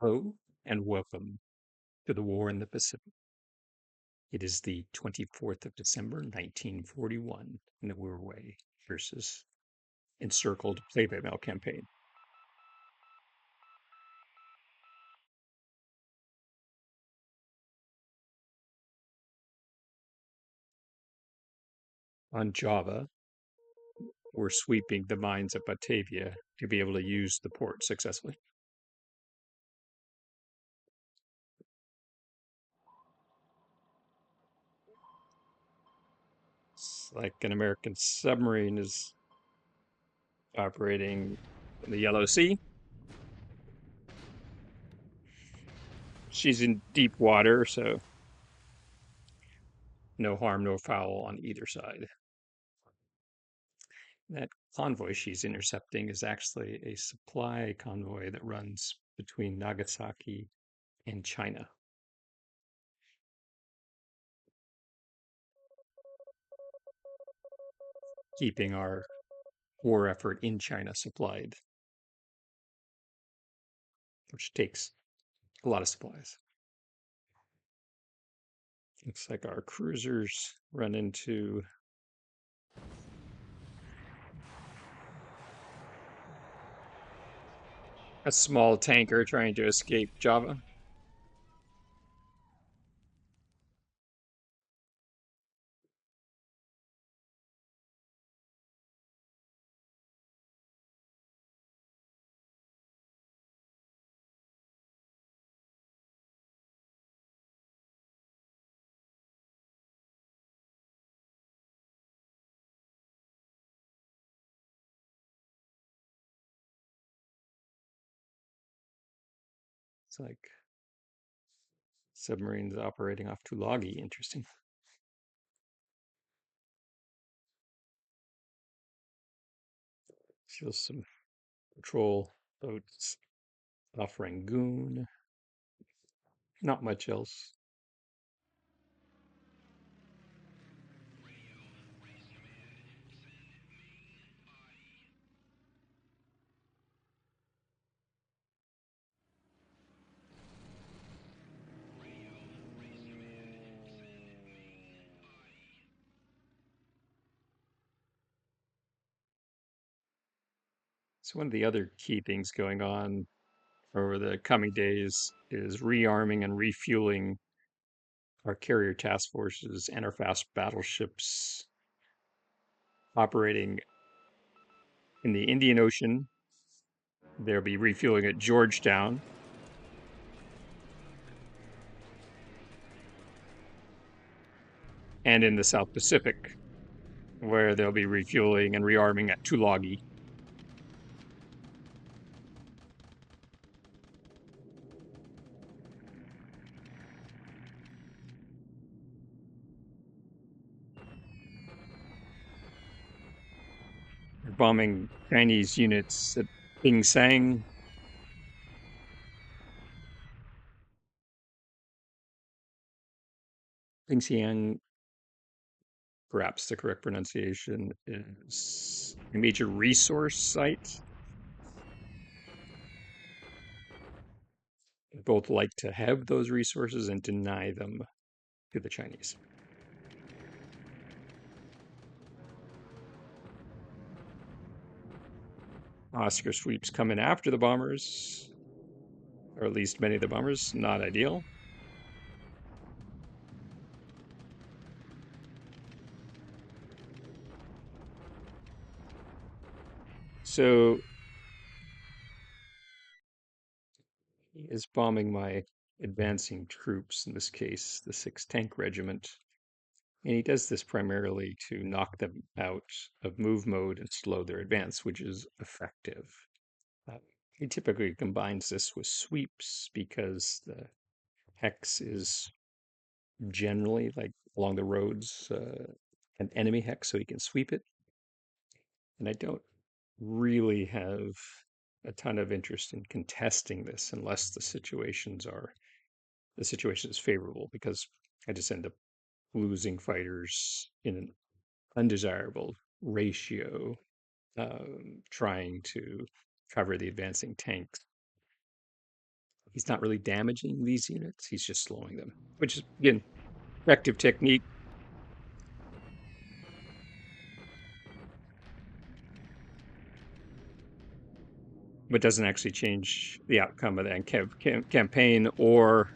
Hello and welcome to the War in the Pacific. It is the 24th of December, 1941, in the Wirraway versus Encircled play-by-mail campaign. On Java, we're sweeping the mines of Batavia to be able to use the port successfully. It's like an American submarine is operating in the Yellow Sea. She's in deep water, so no harm, no foul on either side. That convoy she's intercepting is actually a supply convoy that runs between Nagasaki and China. Keeping our war effort in China supplied, which takes a lot of supplies. Looks like our cruisers run into a small tanker trying to escape Java. It's like submarines operating off Tulagi. Interesting. Still some patrol boats off Rangoon. Not much else. So one of the other key things going on over the coming days is rearming and refueling our carrier task forces and our fast battleships operating in the Indian Ocean. They'll be refueling at Georgetown. And in the South Pacific, where they'll be refueling and rearming at Tulagi. Bombing Chinese units at Pingsang. Pingxiang, perhaps the correct pronunciation, is a major resource site. Both like to have those resources and deny them to the Chinese. Oscar sweeps come in after the bombers, or at least many of the bombers. Not ideal. So he is bombing my advancing troops, in this case, the 6th Tank Regiment. And he does this primarily to knock them out of move mode and slow their advance, which is effective. He typically combines this with sweeps because the hex is generally like along the roads, an enemy hex, so he can sweep it. And I don't really have a ton of interest in contesting this unless the situation is favorable, because I just end up losing fighters in an undesirable ratio, trying to cover the advancing tanks. he's not really damaging these units. He's just slowing them, which is, again, effective technique. But doesn't actually change the outcome of that campaign or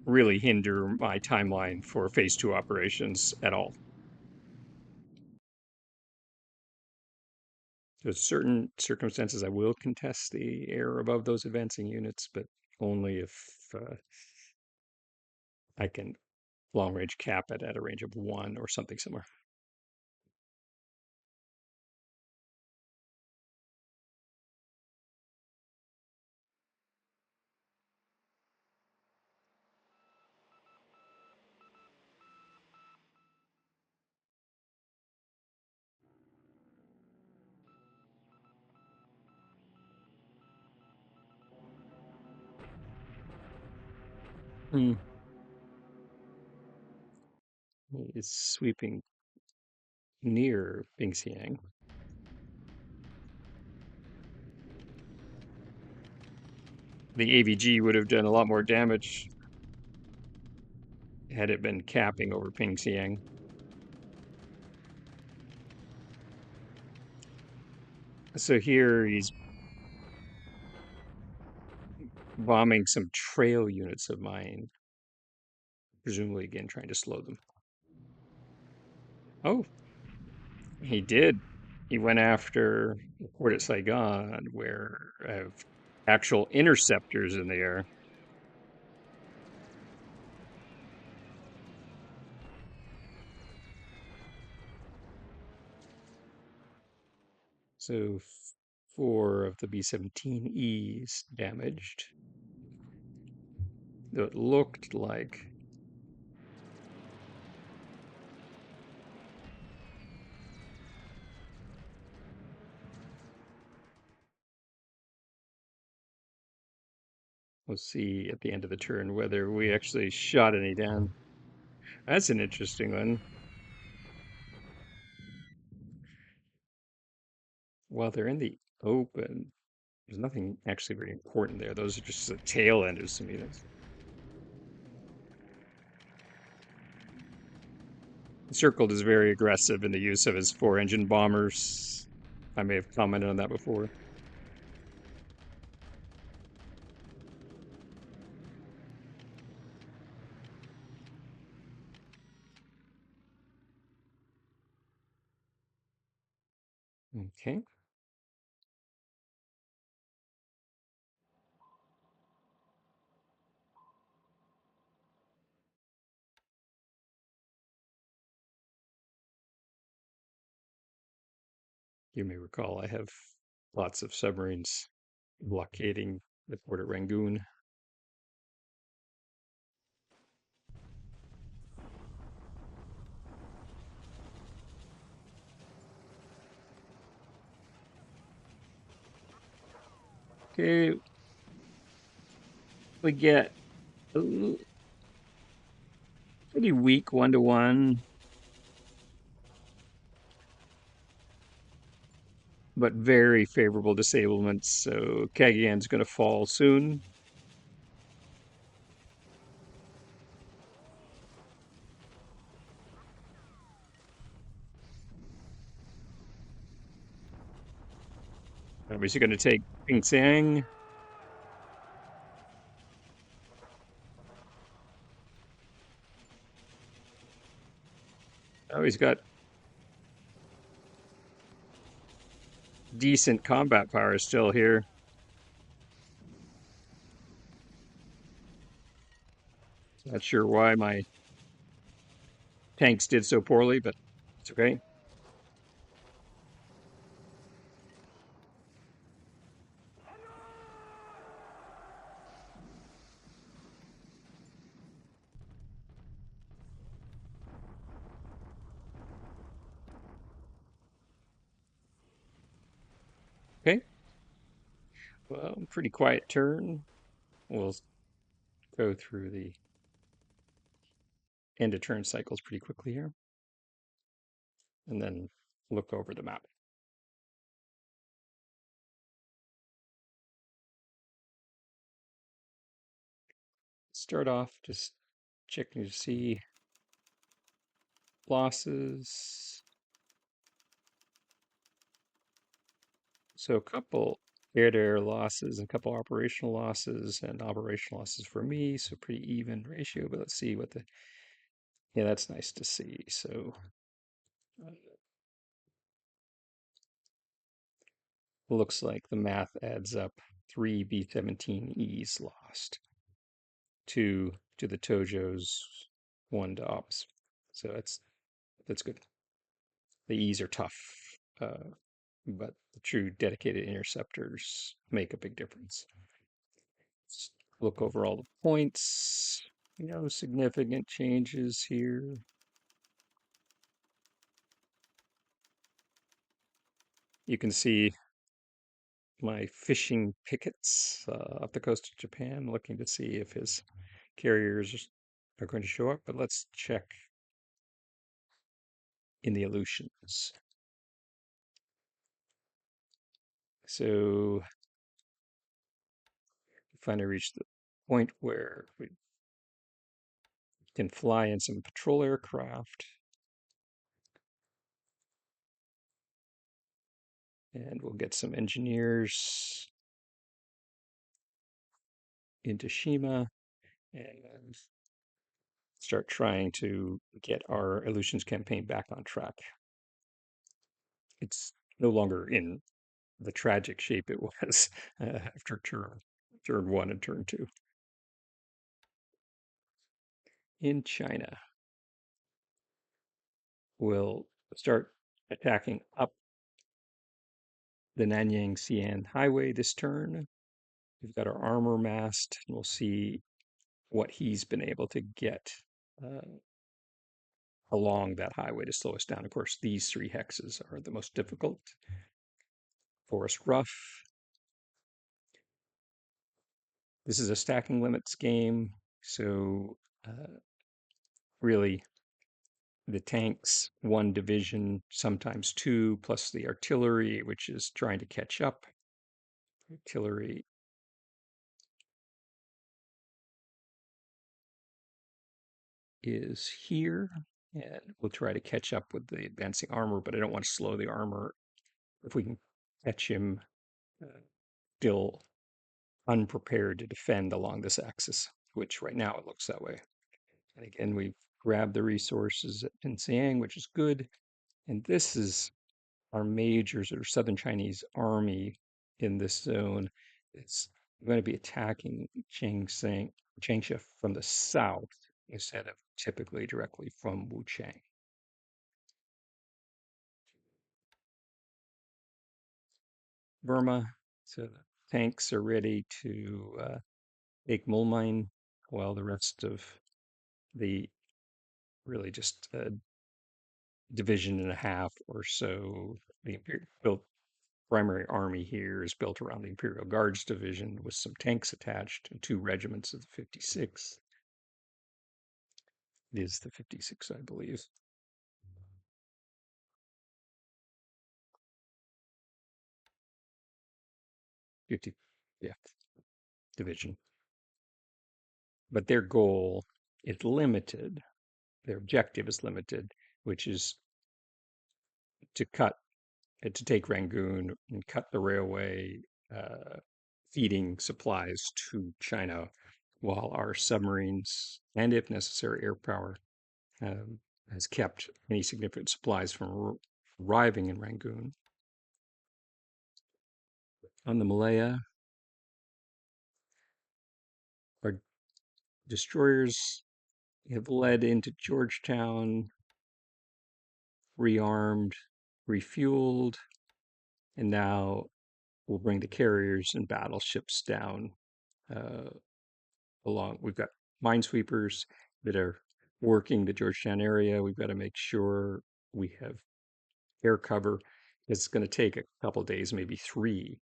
really hinder my timeline for phase 2 operations at all. There's certain circumstances I will contest the air above those advancing units, but only if I can long range cap it at a range of 1 or something similar. Hmm. It's sweeping near Bingxiang. The AVG would have done a lot more damage had it been capping over Bingxiang. So here he's bombing some trail units of mine, presumably again trying to slow them. Oh, he did. He went after the port at Saigon, where I have actual interceptors in the air. So 4 of the B-17Es damaged. Though it looked like we'll see at the end of the turn whether we actually shot any down. That's an interesting one. While they're in the open, there's nothing actually very important there. Those are just the tail end of some units. Encircled is very aggressive in the use of his 4-engine bombers. I may have commented on that before. Okay. You may recall I have lots of submarines blockading the port at Rangoon. Okay, we get a pretty weak 1-to-1, but very favorable disablements. So Kagian's going to fall soon. Obviously going to take Pingsang. Oh, he's got decent combat power still here. Not sure why my tanks did so poorly, but it's okay. Okay. Well, pretty quiet turn. We'll go through the end of turn cycles pretty quickly here, and then look over the map. start off just checking to see losses. So a couple air-to-air losses and a couple operational losses and operational losses for me. So pretty even ratio, but let's see what the, yeah, that's nice to see. So looks like the math adds up. 3 B-17Es lost, 2 to the Tojos, 1 to ops. So that's good. The E's are tough, but the true dedicated interceptors make a big difference. Let's look over all the points. No significant changes here. You can see my fishing pickets up the coast of Japan, looking to see if his carriers are going to show up. But let's check in the Aleutians. So we finally reached the point where we can fly in some patrol aircraft. And we'll get some engineers into Shima and start trying to get our Aleutians campaign back on track. It's no longer in the tragic shape it was after turn 1 and turn 2. In China, we'll start attacking up the Nanyang Xi'an Highway this turn. We've got our armor massed, and we'll see what he's been able to get along that highway to slow us down. Of course, these 3 hexes are the most difficult. Forest Rough. This is a stacking limits game, so really the tanks, 1 division, sometimes 2, plus the artillery, which is trying to catch up. Artillery is here, and we'll try to catch up with the advancing armor, but I don't want to slow the armor. If we can catch him still unprepared to defend along this axis, which right now it looks that way. And again, we've grabbed the resources at Pinsang, which is good. And this is our major sort of southern Chinese army in this zone. It's going to be attacking Changsha from the south instead of typically directly from Wuchang. Burma, so the tanks are ready to take Mulmine, while the rest of the really just a division and a half or so, the built primary army here is built around the Imperial Guards Division with some tanks attached and 2 regiments of the 56. It is the 56, I believe. 50th Division. But their goal is limited. Their objective is limited, which is to take Rangoon and cut the railway feeding supplies to China, while our submarines and, if necessary, air power has kept any significant supplies from arriving in Rangoon. On the Malaya, our destroyers have led into Georgetown, rearmed, refueled, and now we'll bring the carriers and battleships down uh, along. We've got minesweepers that are working the Georgetown area. We've got to make sure we have air cover. It's going to take a couple days, maybe 3,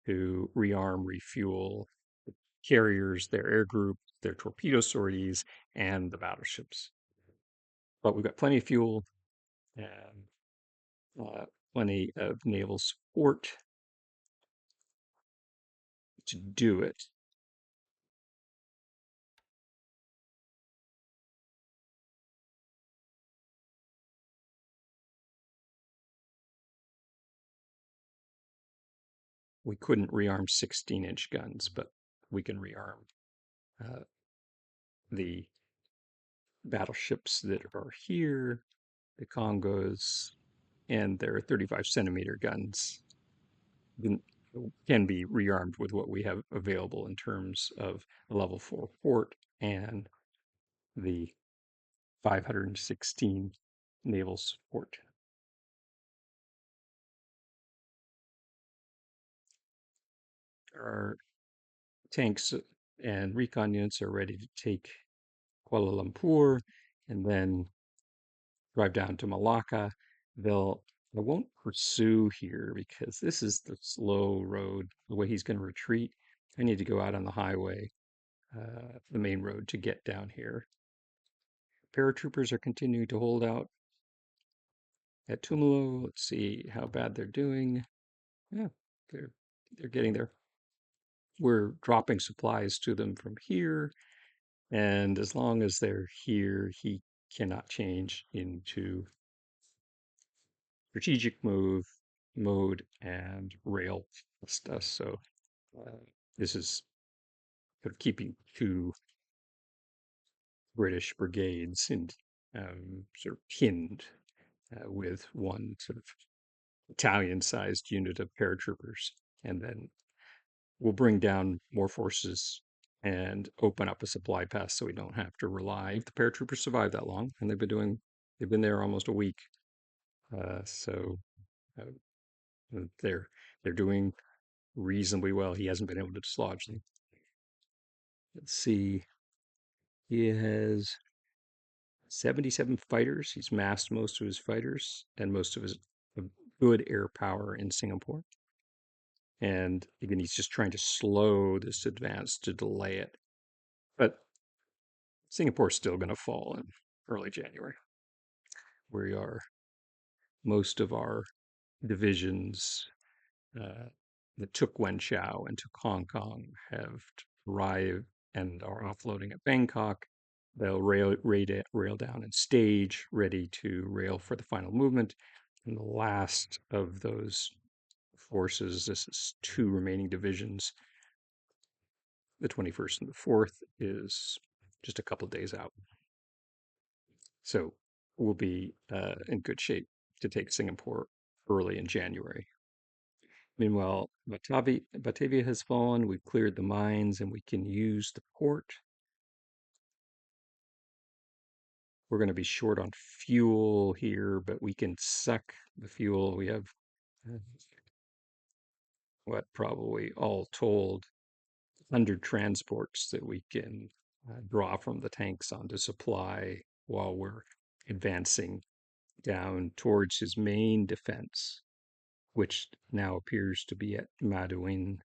to rearm, refuel the carriers, their air group, their torpedo sorties, and the battleships. But we've got plenty of fuel and plenty of naval support to do it. we couldn't rearm 16-inch guns, but we can rearm uh, the battleships that are here, the Congos, and their 35 centimeter guns can be rearmed with what we have available in terms of a level 4 port and the 516 naval support. Our tanks and recon units are ready to take Kuala Lumpur and then drive down to Malacca. I won't pursue here because this is the slow road, the way he's going to retreat. I need to go out on the highway, the main road to get down here. Paratroopers are continuing to hold out at Tumalo. Let's see how bad they're doing. Yeah, they're they're getting there. We're dropping supplies to them from here, and as long as they're here, he cannot change into strategic mode and rail past us. So uh, this is sort of keeping two British brigades and sort of pinned with one sort of Italian-sized unit of paratroopers, and then we'll bring down more forces and open up a supply pass so we don't have to rely. If the paratroopers survive that long, and they've been there almost a week, so uh, they're they're doing reasonably well. He hasn't been able to dislodge them. Let's see. He has 77 fighters. He's massed most of his fighters and most of his good air power in Singapore. And again, he's just trying to slow this advance to delay it. But Singapore's still going to fall in early January. We are most of our divisions that took Wen Chao and took Hong Kong have arrived and are offloading at Bangkok. They'll rail down and stage, ready to rail for the final movement. And the last of those forces, this is two remaining divisions, the 21st and the 4th, is just a couple days out. So we'll be in good shape to take Singapore early in January. Meanwhile, Batavia has fallen. We've cleared the mines and we can use the port. We're going to be short on fuel here, but we can suck the fuel. We have, uh, what, probably all told, 100 transports that we can draw from the tanks onto supply while we're advancing down towards his main defense, which now appears to be at Maduin.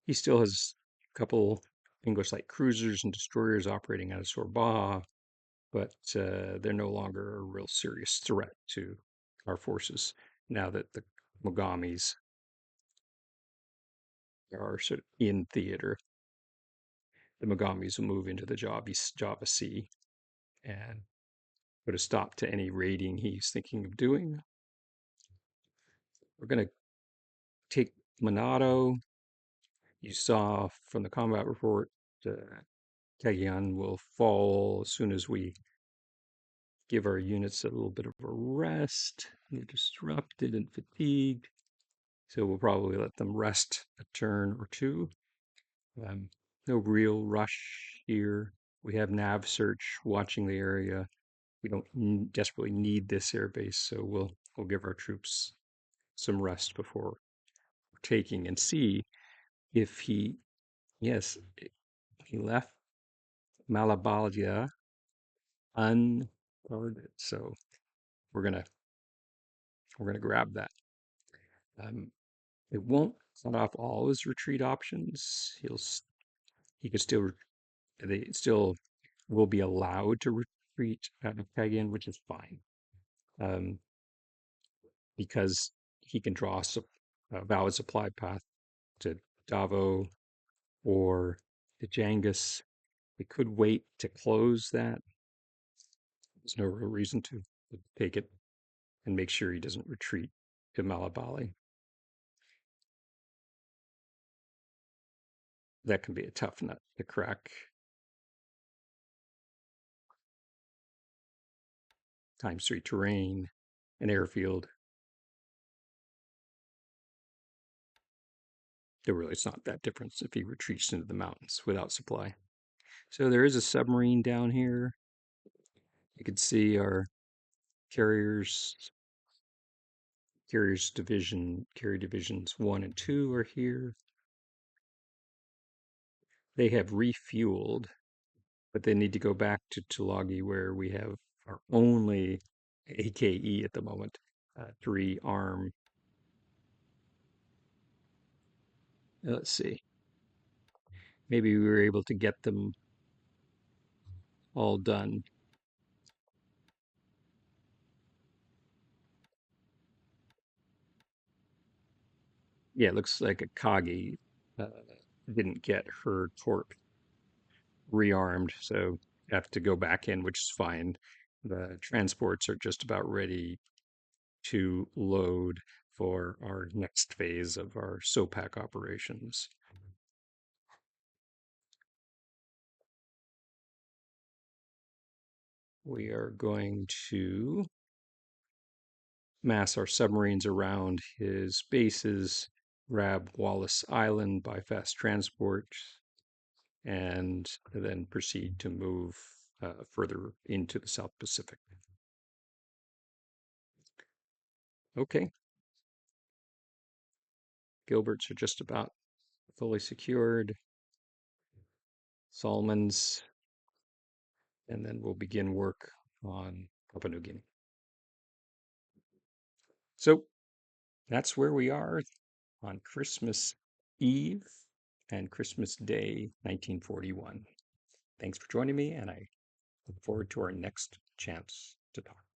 He still has a couple English light cruisers and destroyers operating out of Sorbaha, but they're no longer a real serious threat to our forces now that the Mogamis are sort of in theater. The Mogamis will move into the Java Sea and put a stop to any raiding he's thinking of doing. We're going to take Monado. You saw from the combat report, Cagayan will fall as soon as we give our units a little bit of a rest. They're disrupted and fatigued, so we'll probably let them rest a turn or two. No real rush here. We have nav search watching the area. We don't desperately need this airbase, so we'll give our troops some rest before taking and see if yes, he left Malabalia unguarded. So we're gonna grab that. It won't cut off all his retreat options. He could still they still will be allowed to retreat out of Pagan, which is fine, um, because he can draw a valid supply path to Davo or to Jangus. We could wait to close that. There's no real reason to take it and make sure he doesn't retreat to Malabali. that can be a tough nut to crack. ×3 terrain, an airfield. Really, it's not that different if he retreats into the mountains without supply. So there is a submarine down here. You can see our carriers, carrier divisions 1 and 2 are here. They have refueled, but they need to go back to Tulagi where we have our only AKE at the moment, 3 arm. Let's see. Maybe we were able to get them all done. Yeah, it looks like a Kagi uh, didn't get her torp rearmed, so have to go back in, which is fine. The transports are just about ready to load for our next phase of our SOPAC operations. We are going to mass our submarines around his bases, grab Wallace Island by fast transport, and then proceed to move further into the South Pacific. Okay, Gilberts are just about fully secured. Solomons, and then we'll begin work on Papua New Guinea. So that's where we are on Christmas Eve and Christmas Day, 1941. Thanks for joining me, and I look forward to our next chance to talk.